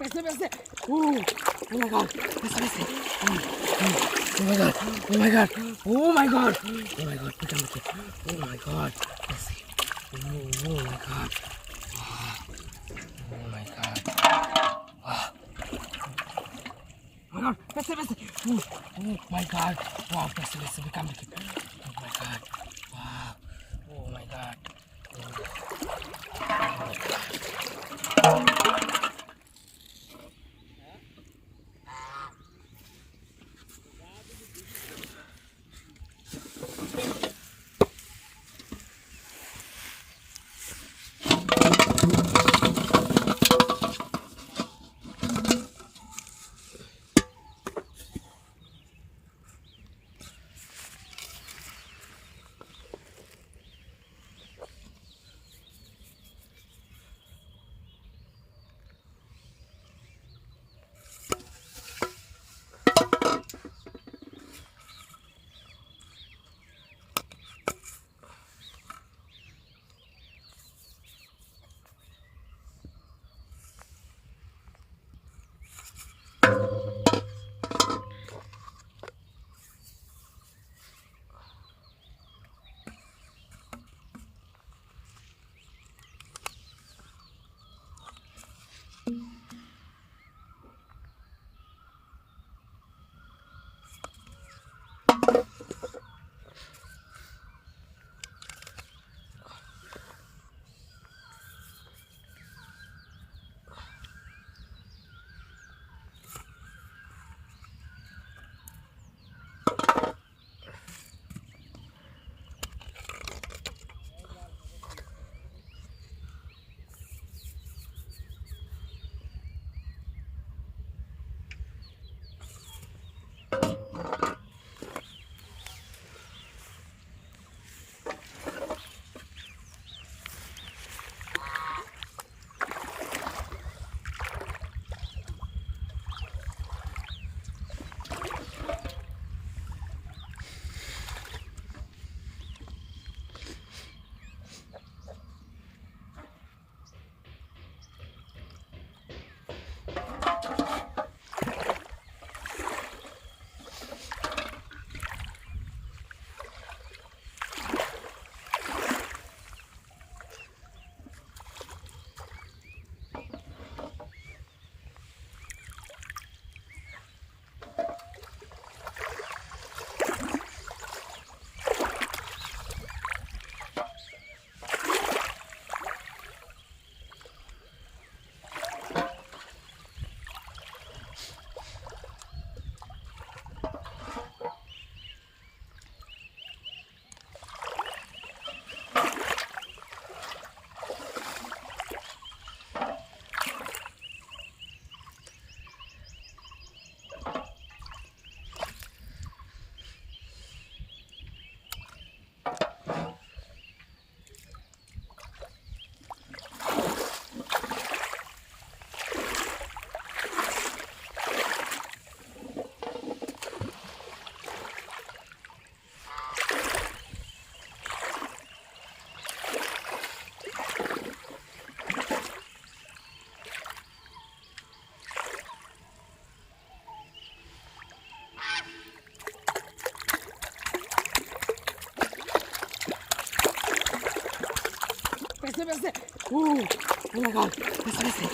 Besser, besser. Oh my God. Besser, besser. Oh my God. Oh my God. Oh my God. Oh my God. Put on the Oh my God. Besser. Oh my God. Oh my God. Oh my God. Besser, besser. Oh my God. Wow. Besser, besser. Become the Oh my God. Wow. Oh my God. Besser, besser. Oh my God. Besser, besser.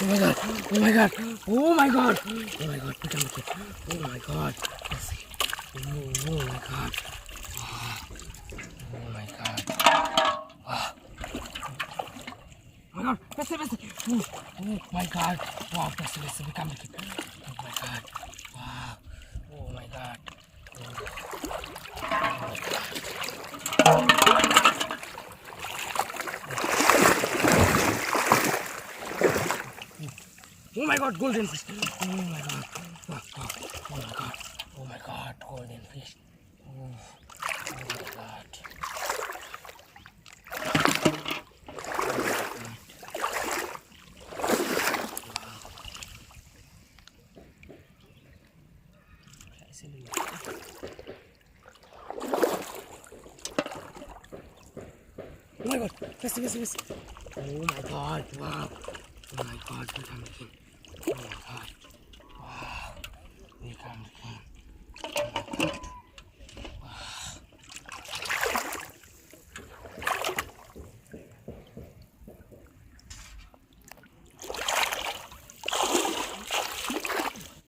Oh my God. Oh my God. Oh my God. Oh my God. Put on the Oh my God. Besser. Oh my God. Oh my God. Oh my God. Besser, besser. Oh my God. Wow. Besser, besser. Become the Oh my God. Wow. Oh my God. Oh my God, golden fish. Oh my God. Wow, wow. Oh my God. Oh my God, golden fish. Oh my God. Oh my God. Yes, yes, yes. Oh my God. Wow. Oh my god, what I'm looking. Oh my god.